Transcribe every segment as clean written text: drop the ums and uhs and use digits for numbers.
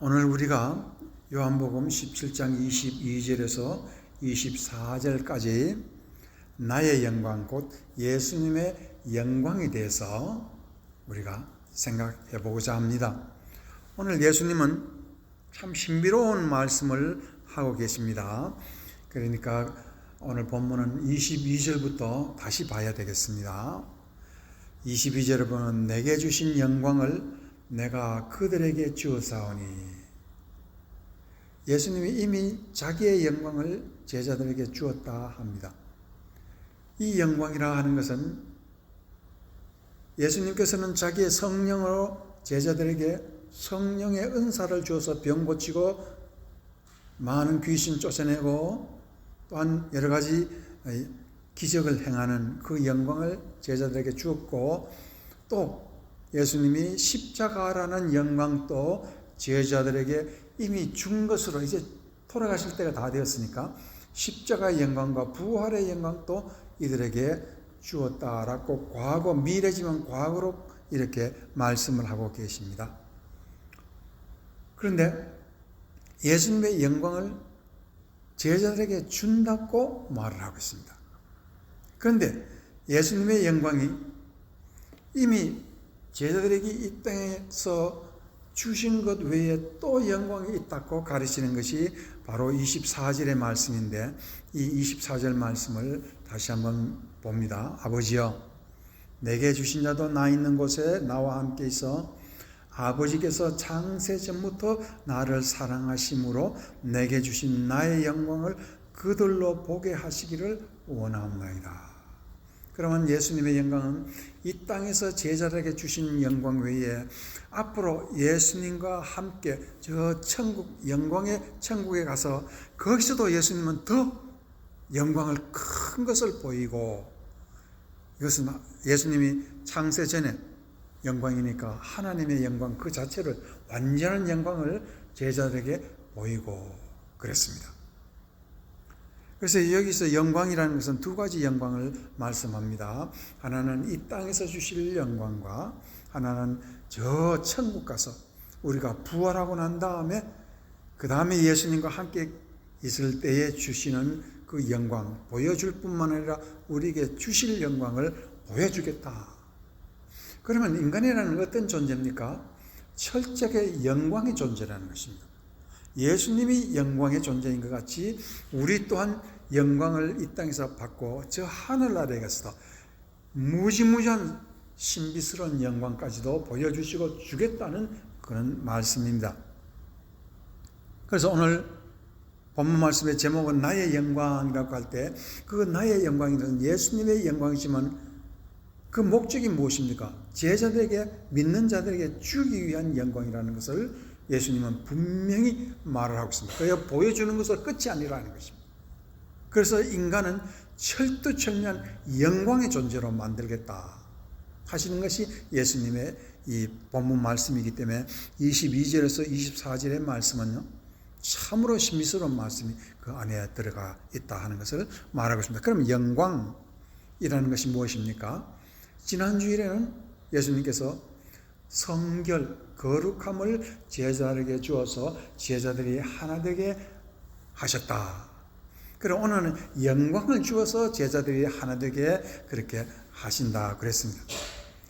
오늘 우리가 요한복음 17장 22절에서 24절까지 나의 영광, 곧 예수님의 영광에 대해서 우리가 생각해 보고자 합니다. 오늘 예수님은 참 신비로운 말씀을 하고 계십니다. 그러니까 오늘 본문은 22절부터 다시 봐야 되겠습니다. 22절에 보면 내게 주신 영광을 내가 그들에게 주었사오니, 예수님이 이미 자기의 영광을 제자들에게 주었다 합니다. 이 영광이라 하는 것은 예수님께서는 자기의 성령으로 제자들에게 성령의 은사를 주어서 병 고치고 많은 귀신 쫓아내고 또한 여러 가지 기적을 행하는 그 영광을 제자들에게 주었고, 또 예수님이 십자가라는 영광도 제자들에게 이미 준 것으로, 이제 돌아가실 때가 다 되었으니까 십자가의 영광과 부활의 영광도 이들에게 주었다라고 과거, 미래지만 과거로 이렇게 말씀을 하고 계십니다. 그런데 예수님의 영광을 제자들에게 준다고 말을 하고 있습니다. 그런데 예수님의 영광이 이미 제자들에게 이 땅에서 주신 것 외에 또 영광이 있다고 가르치는 것이 바로 24절의 말씀인데, 이 24절 말씀을 다시 한번 봅니다. 아버지여, 내게 주신 자도 나 있는 곳에 나와 함께 있어 아버지께서 창세 전부터 나를 사랑하심으로 내게 주신 나의 영광을 그들로 보게 하시기를 원하옵나이다. 그러면 예수님의 영광은 이 땅에서 제자들에게 주신 영광 외에 앞으로 예수님과 함께 저 천국, 영광의 천국에 가서 거기서도 예수님은 더 영광을 큰 것을 보이고, 이것은 예수님이 창세 전에 영광이니까 하나님의 영광 그 자체를, 완전한 영광을 제자들에게 보이고 그랬습니다. 그래서 여기서 영광이라는 것은 두 가지 영광을 말씀합니다. 하나는 이 땅에서 주실 영광과 하나는 저 천국 가서 우리가 부활하고 난 다음에 그 다음에 예수님과 함께 있을 때에 주시는 그 영광, 보여줄 뿐만 아니라 우리에게 주실 영광을 보여주겠다. 그러면 인간이라는 어떤 존재입니까? 철저하게 영광의 존재라는 것입니다. 예수님이 영광의 존재인 것 같이 우리 또한 영광을 이 땅에서 받고 저 하늘나라에 가서 무지무지한 신비스러운 영광까지도 보여주시고 주겠다는 그런 말씀입니다. 그래서 오늘 본문 말씀의 제목은 나의 영광이라고 할 때, 그 나의 영광이란 예수님의 영광이지만 그 목적이 무엇입니까? 제자들에게, 믿는 자들에게 주기 위한 영광이라는 것을 예수님은 분명히 말을 하고 있습니다. 그래서 보여주는 것은 끝이 아니라는 것입니다. 그래서 인간은 철두철미한 영광의 존재로 만들겠다 하시는 것이 예수님의 이 본문 말씀이기 때문에 22절에서 24절의 말씀은요, 참으로 신비스러운 말씀이 그 안에 들어가 있다 하는 것을 말하고 있습니다. 그럼 영광이라는 것이 무엇입니까? 지난 주일에는 예수님께서 성결, 거룩함을 제자들에게 주어서 제자들이 하나 되게 하셨다. 그럼 오늘은 영광을 주어서 제자들이 하나 되게 그렇게 하신다 그랬습니다.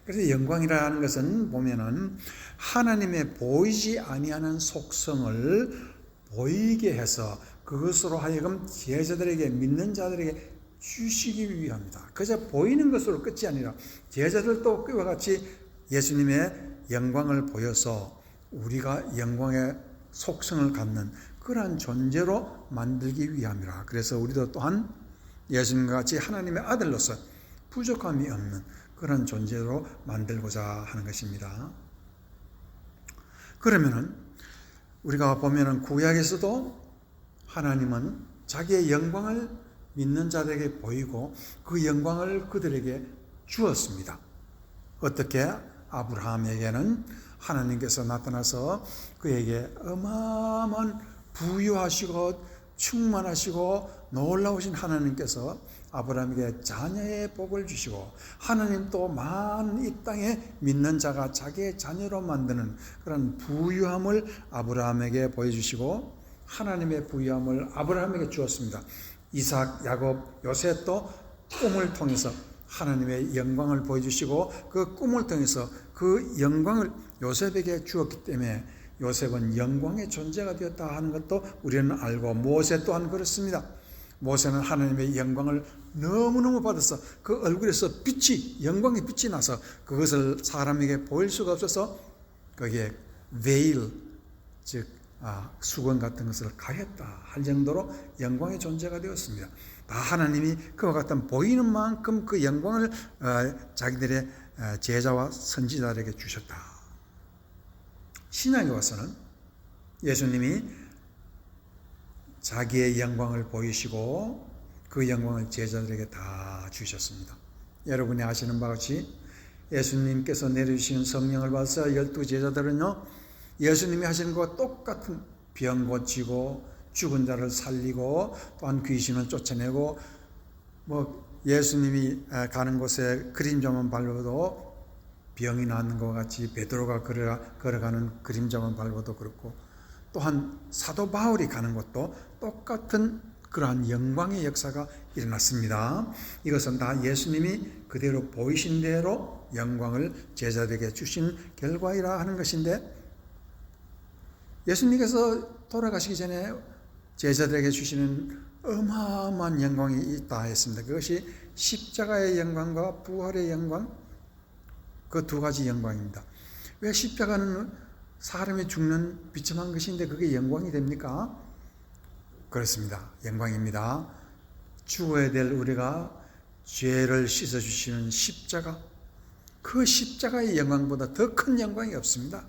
그래서 영광이라는 것은 보면은 하나님의 보이지 아니하는 속성을 보이게 해서 그것으로 하여금 제자들에게, 믿는 자들에게 주시기 위함이다. 그저 보이는 것으로 끝이 아니라 제자들도 그와 같이 예수님의 영광을 보여서 우리가 영광의 속성을 갖는 그러한 존재로 만들기 위함이라. 그래서 우리도 또한 예수님과 같이 하나님의 아들로서 부족함이 없는 그런 존재로 만들고자 하는 것입니다. 그러면은 우리가 보면은 구약에서도 하나님은 자기의 영광을 믿는 자들에게 보이고 그 영광을 그들에게 주었습니다. 어떻게? 아브라함에게는 하나님께서 나타나서 그에게 어마어마한 부유하시고 충만하시고 놀라우신 하나님께서 아브라함에게 자녀의 복을 주시고, 하나님 또 많은 이 땅에 믿는 자가 자기의 자녀로 만드는 그런 부유함을 아브라함에게 보여주시고, 하나님의 부유함을 아브라함에게 주었습니다. 이삭, 야곱, 요셉도 꿈을 통해서 하나님의 영광을 보여주시고, 그 꿈을 통해서 그 영광을 요셉에게 주었기 때문에 요셉은 영광의 존재가 되었다 하는 것도 우리는 알고, 모세 또한 그렇습니다. 모세는 하나님의 영광을 너무너무 받아서 그 얼굴에서 빛이, 영광의 빛이 나서 그것을 사람에게 보일 수가 없어서 거기에 베일, 즉 수건 같은 것을 가했다 할 정도로 영광의 존재가 되었습니다. 다 하나님이 그와 같은 보이는 만큼 그 영광을 자기들의 제자와 선지자들에게 주셨다. 신약에 와서는 예수님이 자기의 영광을 보이시고 그 영광을 제자들에게 다 주셨습니다. 여러분이 아시는 바와 같이 예수님께서 내려주시는 성령을 받아서 12제자들은요, 예수님이 하시는 것과 똑같은 병 고치고 죽은 자를 살리고 또한 귀신을 쫓아내고, 예수님이 가는 곳에 그림자만 밟아도 병이 낫는 것 같이 베드로가 걸어가는 그림자만 밟아도 그렇고, 또한 사도 바울이 가는 곳도 똑같은 그러한 영광의 역사가 일어났습니다. 이것은 다 예수님이 그대로 보이신 대로 영광을 제자들에게 주신 결과이라 하는 것인데, 예수님께서 돌아가시기 전에 제자들에게 주시는 어마어마한 영광이 있다 했습니다. 그것이 십자가의 영광과 부활의 영광, 그 두 가지 영광입니다. 왜 십자가는 사람이 죽는 비참한 것인데 그게 영광이 됩니까? 그렇습니다. 영광입니다. 죽어야 될 우리가 죄를 씻어주시는 십자가, 그 십자가의 영광보다 더 큰 영광이 없습니다.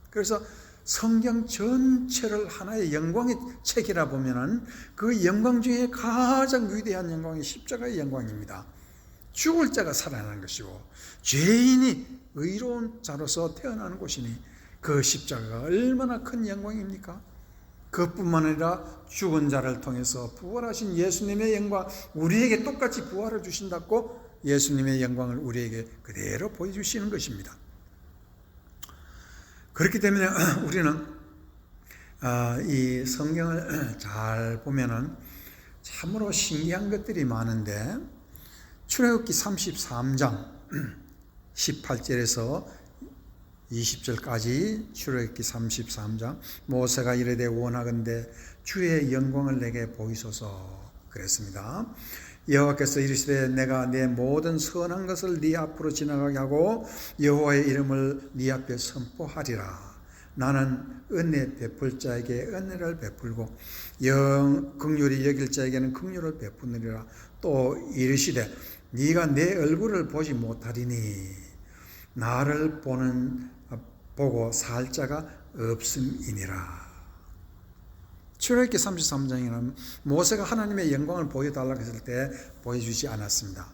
그래서 성경 전체를 하나의 영광의 책이라 보면은 그 영광 중에 가장 위대한 영광이 십자가의 영광입니다. 죽을 자가 살아나는 것이고 죄인이 의로운 자로서 태어나는 곳이니 그 십자가가 얼마나 큰 영광입니까? 그뿐만 아니라 죽은 자를 통해서 부활하신 예수님의 영광, 우리에게 똑같이 부활을 주신다고 예수님의 영광을 우리에게 그대로 보여주시는 것입니다. 그렇기 때문에 우리는 이 성경을 잘 보면은 참으로 신기한 것들이 많은데, 출애굽기 33장 18절에서 20절까지 출애굽기 33장, 모세가 이르되 원하건대 주의 영광을 내게 보이소서 그랬습니다. 여호와께서 이르시되 내가 내 모든 선한 것을 네 앞으로 지나가게 하고 여호와의 이름을 네 앞에 선포하리라. 나는 은혜 베풀 자에게 은혜를 베풀고 긍휼히 여길 자에게는 긍휼을 베푸느니라. 또 이르시되 네가 내 얼굴을 보지 못하리니 나를 보고 살 자가 없음이니라. 출애굽기 33장에는 모세가 하나님의 영광을 보여달라고 했을 때 보여주지 않았습니다.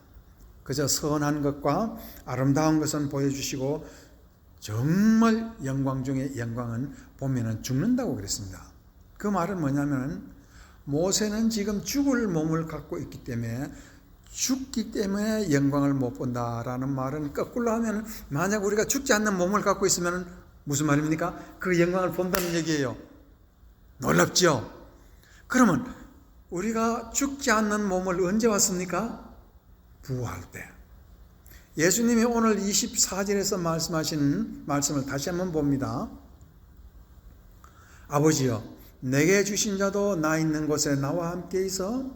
그저 선한 것과 아름다운 것은 보여주시고 정말 영광 중에 영광은 보면은 죽는다고 그랬습니다. 그 말은 뭐냐면, 모세는 지금 죽을 몸을 갖고 있기 때문에 죽기 때문에 영광을 못 본다라는 말은 거꾸로 하면, 만약 우리가 죽지 않는 몸을 갖고 있으면 무슨 말입니까? 그 영광을 본다는 얘기예요. 놀랍죠? 그러면 우리가 죽지 않는 몸을 언제 왔습니까? 부활 때. 예수님이 오늘 24절에서 말씀하신 말씀을 다시 한번 봅니다. 아버지여, 내게 주신 자도 나 있는 곳에 나와 함께 있어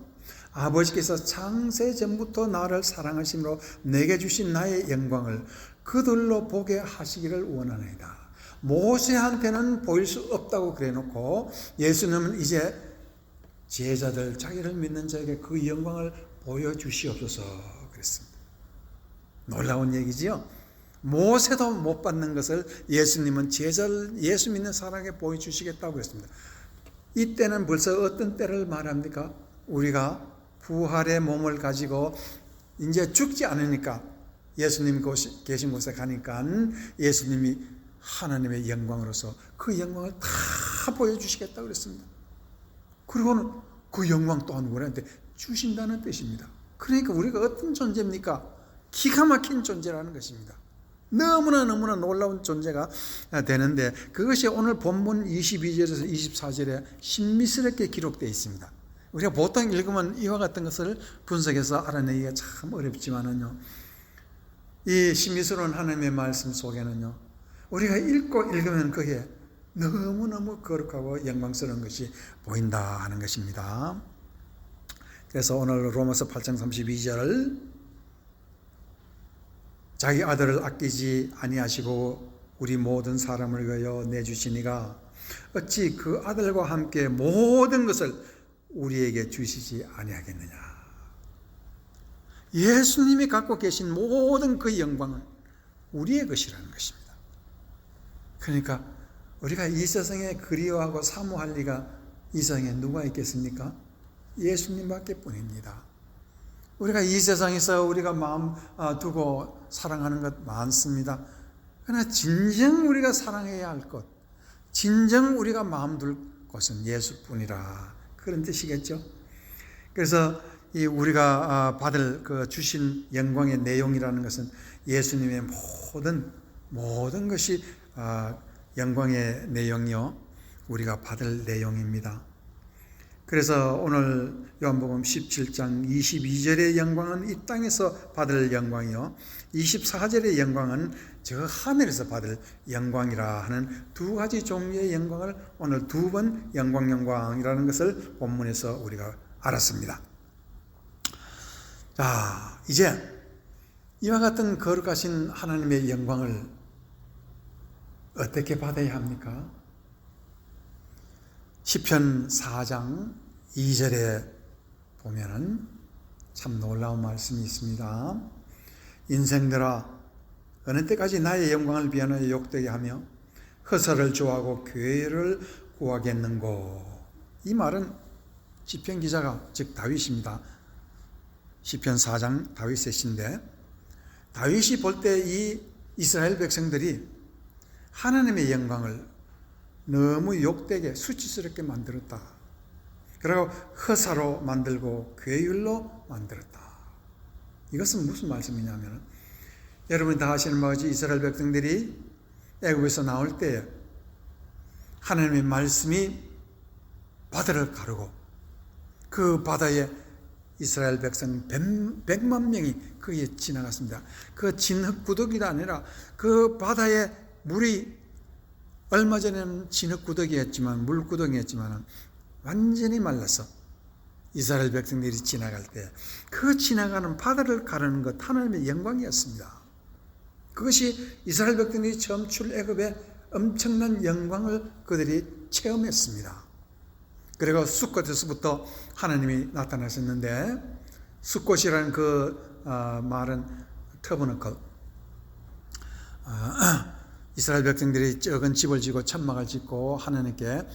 아버지께서 창세 전부터 나를 사랑하심으로 내게 주신 나의 영광을 그들로 보게 하시기를 원하나이다. 모세한테는 보일 수 없다고 그래놓고 예수님은 이제 제자들, 자기를 믿는 자에게 그 영광을 보여주시옵소서 그랬습니다. 놀라운 얘기지요. 모세도 못 받는 것을 예수님은 제자를, 예수 믿는 사람에게 보여주시겠다고 그랬습니다. 이때는 벌써 어떤 때를 말합니까? 우리가 부활의 몸을 가지고 이제 죽지 않으니까, 예수님 계신 곳에 가니까 예수님이 하나님의 영광으로서 그 영광을 다 보여주시겠다고 그랬습니다. 그리고는 그 영광 또한 우리한테 주신다는 뜻입니다. 그러니까 우리가 어떤 존재입니까? 기가 막힌 존재라는 것입니다. 너무나 놀라운 존재가 되는데, 그것이 오늘 본문 22절에서 24절에 신비스럽게 기록되어 있습니다. 우리가 보통 읽으면 이와 같은 것을 분석해서 알아내기가 참 어렵지만은요, 이 신비스러운 하나님의 말씀 속에는요, 우리가 읽고 읽으면 그게 너무너무 거룩하고 영광스러운 것이 보인다 하는 것입니다. 그래서 오늘 로마서 8장 32절, 자기 아들을 아끼지 아니하시고 우리 모든 사람을 위하여 내주시니가 어찌 그 아들과 함께 모든 것을 우리에게 주시지 아니하겠느냐. 예수님이 갖고 계신 모든 그 영광은 우리의 것이라는 것입니다. 그러니까 우리가 이 세상에 그리워하고 사모할 리가 이 세상에 누가 있겠습니까? 예수님밖에 뿐입니다. 우리가 이 세상에서 우리가 마음 두고 사랑하는 것 많습니다. 그러나 진정 우리가 사랑해야 할 것, 진정 우리가 마음 둘 것은 예수뿐이라, 그런 뜻이겠죠. 그래서 이 우리가 받을 그 주신 영광의 내용이라는 것은 예수님의 모든 것이 영광의 내용이요, 우리가 받을 내용입니다. 그래서 오늘 요한복음 17장 22절의 영광은 이 땅에서 받을 영광이요, 24절의 영광은 저 하늘에서 받을 영광이라 하는 두 가지 종류의 영광을 오늘 두 번 영광이라는 것을 본문에서 우리가 알았습니다. 자, 이제 이와 같은 거룩하신 하나님의 영광을 어떻게 받아야 합니까? 시편 4장 2절에 보면은 참 놀라운 말씀이 있습니다. 인생들아, 어느 때까지 나의 영광을 비하여 욕되게 하며 허사를 좋아하고 괴를 구하겠는고. 이 말은 시편 기자가, 즉 다윗입니다. 시편 4장 다윗의 시인데, 다윗이 볼 때 이 이스라엘 백성들이 하나님의 영광을 너무 욕되게 수치스럽게 만들었다. 그리고 허사로 만들고 괴율로 만들었다. 이것은 무슨 말씀이냐면, 여러분이 다 아시는 바같이 이스라엘 백성들이 애굽에서 나올 때 하나님의 말씀이 바다를 가르고 그 바다에 이스라엘 백성 100만 명이 거기에 지나갔습니다. 그 진흙구더기가 아니라 그 바다에 물이 얼마 전에는 진흙구더기였지만, 물구덩이였지만 완전히 말라서 이스라엘 백성들이 지나갈 때 그 지나가는 바다를 가르는 것, 하나님의 영광이었습니다. 그것이 이스라엘 백성들이 처음 출애굽의 엄청난 영광을 그들이 체험했습니다. 그리고 숫곳에서부터 하나님이 나타나셨는데, 숫곳이라는 그 말은 터버너클, 이스라엘 백성들이 적은 집을 지고 천막을 짓고 하나님께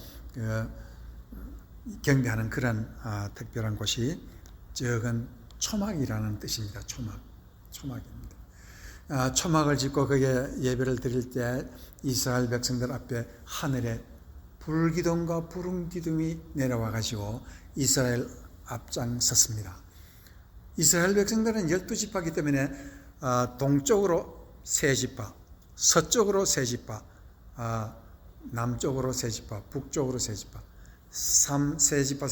경배하는 그런 특별한 곳이 적은 초막이라는 뜻입니다. 초막입니다. 초막을 짓고 거기에 예배를 드릴 때 이스라엘 백성들 앞에 하늘에 불기둥과 부름기둥이 내려와 가지고 이스라엘 앞장섰습니다. 이스라엘 백성들은 12지파이기 때문에 동쪽으로 세 지파, 서쪽으로 세 지파, 남쪽으로 세 지파, 북쪽으로 세 지파, 세 지파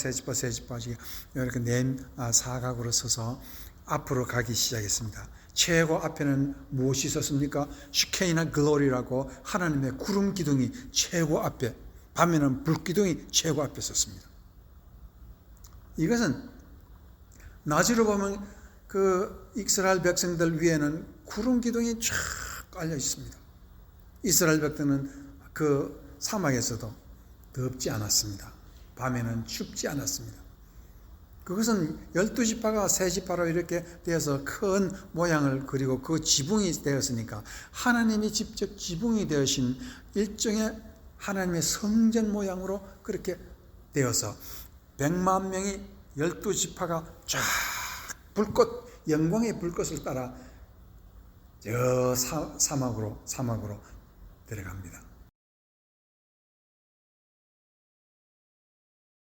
이렇게 사각으로 서서 앞으로 가기 시작했습니다. 최고 앞에는 무엇이 섰습니까? 슈케이나 글로리라고 하나님의 구름 기둥이 최고 앞에, 밤에는 불 기둥이 최고 앞에 섰습니다. 이것은 낮으로 보면 그 이스라엘 백성들 위에는 구름 기둥이 쫙 깔려 있습니다. 이스라엘 백성은 그 사막에서도 덥지 않았습니다. 밤에는 춥지 않았습니다. 그것은 12지파가 세 지파로 이렇게 되어서 큰 모양을 그리고 그 지붕이 되었으니까 하나님이 직접 지붕이 되어신 일종의 하나님의 성전 모양으로 그렇게 되어서 100만 명이 12지파가 쫙 불꽃, 영광의 불꽃을 따라 저 사막으로 들어갑니다.